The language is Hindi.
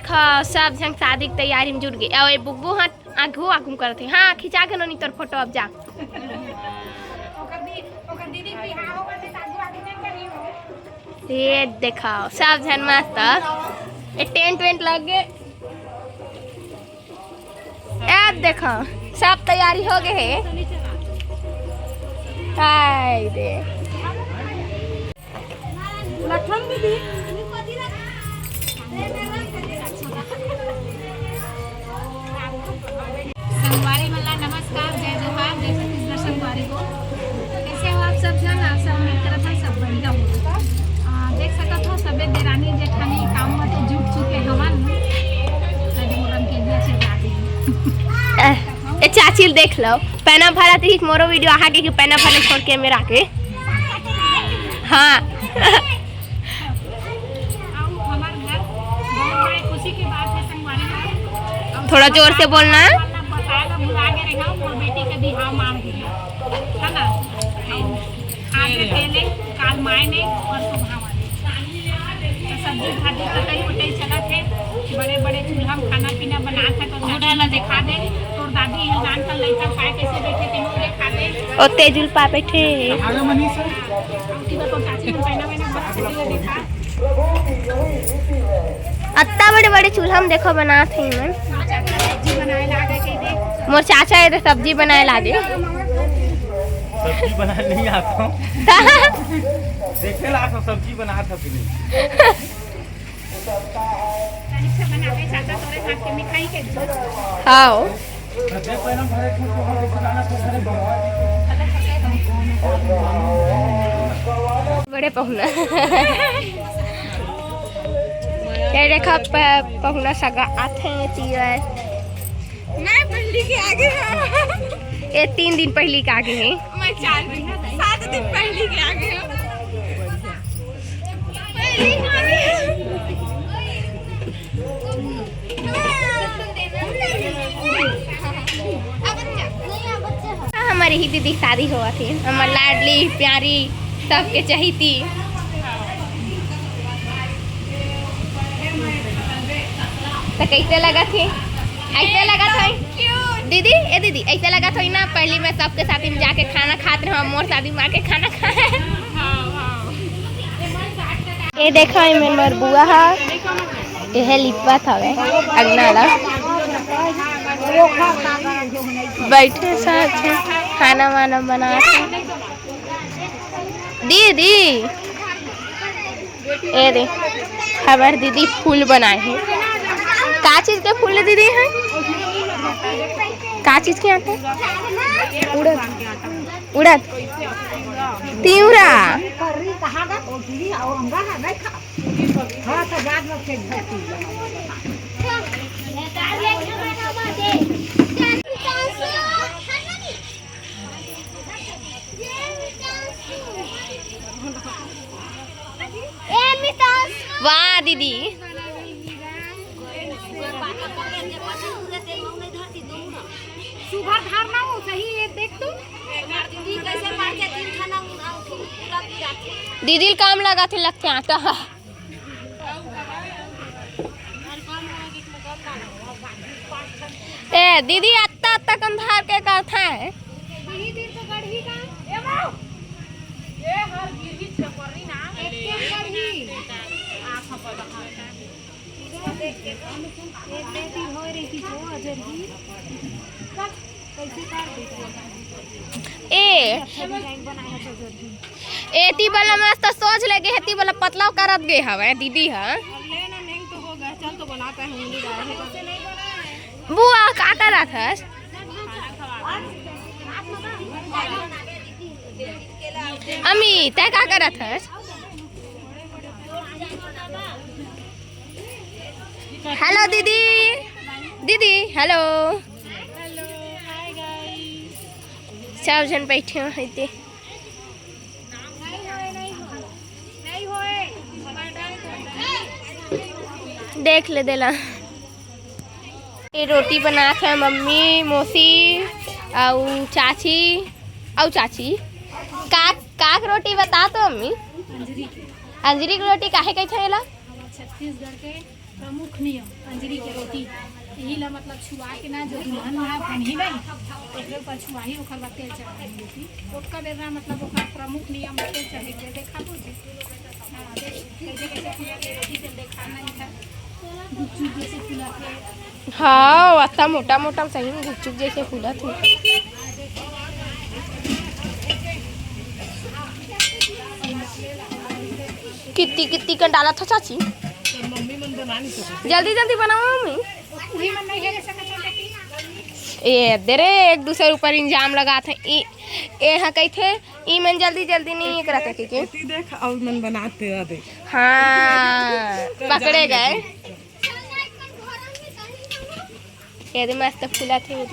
देखा सब जन शादी की तैयारी में जुट गए। और बुब्बू हाँ आगू आगू करते हाँ खिंचा के नहीं तोर फोटो अब जा। ये देखाओ सब जन मस्त टेंट वेंट लग गए। अब देखो सब तैयारी हो गए है। हाय दे संगवारी मल्ला नमस्कार, जय जोहार, जय छत्तीसगढ़ संगवारी को। कैसे हो आप सब जन? आप सब उम्मीद करत हन सब बढ़िया हो। देख सकत हो सबे देरानी जेठानी काम में तो जुट चुके हवन। मोरम के दिया से ए चाची देख लो पैना भरा थी मोरो वीडियो आ के कि पैना भरने छोड़ के मेरा के हाँ हमारे घर बहुत बड़ी खुशी की बात है संगवारी में। थोड़ा जोर से बोलना। भुला के रखा मोर बेटी के बिहाव मांग दी है ना। आज पहले काल माय ने परसों भावा ने सब्जी भाजी कटाई उटाई चला थे। बड़े बड़े चूल्हा में खाना पीना बना था तो चूल्हा ना दिखा दे। तोर दादी है जान कर लइका पाए कैसे बैठे थे नो दिखा दे। ओ तेजुल पा बैठे हेलो मनीषा की बात चाची ने पहना मैंने बड़ा देखा। अत्ता बड़े बड़े चूल्हा में देखो बना थे मन सब्जी बनाए लागे के देख मोर चाचा है तो सब्जी बनाए लागे। सब्जी बनाने नहीं आता देखे ला तो सब्जी बना था फिर तनिक से बना के चाचा तोरे हाथ के मिठाई के हाँ बड़े पहुना ये देखा पहुना सगा आते हैं मैं पहली के आगे ये 3 दिन पहले के आगे है। मैं 4 दिन 7 दिन पहले के आगे हूं। हमारी ही दीदी शादी हुआ थी हमारी लाडली प्यारी सबके चाहिए थी। तो कैसे लगा थी? ऐसे लगा था दीदी ए दीदी ऐसे लगा था ना पहली मैं सबके साथ में जाके खाना खाते रहे मोर शादी में आके खाना खाए। ये देखो मेरे बुआ है यह लिपा था अगनाला बैठे साथ खाना वाना बना दीदी ये दे हमार दीदी फूल बनाए हैं। का चीज के फूल दीदी हैं? का चीज के आते? उड़द उड़द तिउरा वाह दीदी सुबह धारना हो सही है देख तू दीदी कैसे मार के 3 खाना दीदी काम लगा थे लगते आटा ए दीदी अत्ता अत्ता कंधार के करता है दीदी तो गढ़ी का ए मां ये हर गिरगी छपरी ना एक गढ़ी आंख पर रखा देख के एक बेटी हो रही थी तो अजर ही कैसे कर देता ए बनाया तो जल्दी एती वाला मस्त सोच लगे हेती वाला पतला करत गए हवे दीदी हां लेना नहीं तो होगा चल तो बनाते हैं उंगली डाल कैसे नहीं बनाए बुआ का करा था अम्मी तय का करा था? हेलो दीदी दीदी हेलो हाय गाइस सब जन बैठे हैं ते देख ले देला ये रोटी बना था मम्मी मौसी और चाची काक रोटी बता तो मम्मी अंजरी की रोटी काहे कहते हैं ला छत्तीसगढ़ के प्रमुख नियम अंजलि के रोटी यही ला मतलब छुआ के ना जो दुल्हन है बनी नहीं ओकरे पर छुआ ही ओकर बाद तेल चढ़ाई देती ओकर बेरा मतलब ओकर प्रमुख नियम तेल चढ़े के देखा बुझे हां कैसे कैसे फूला के रोटी से देखा नहीं था गुपचुप जैसे फूला के हाँ अत्ता मोटा मोटा सही में गुपचुप जैसे फूला थी। कितनी कितनी का डाला था चाची? मम्मी मन बना नहीं सकती जल्दी जल्दी बनाओ मम्मी। वही मन नहीं है सकत ए दे रे एक दूसरे ऊपर इंजाम लगा थे ए हाँ कही थे ई मन जल्दी जल्दी नहीं करते के देख और मन बनाते हैं देख हाँ पकड़े गए ये मस्त फूला थे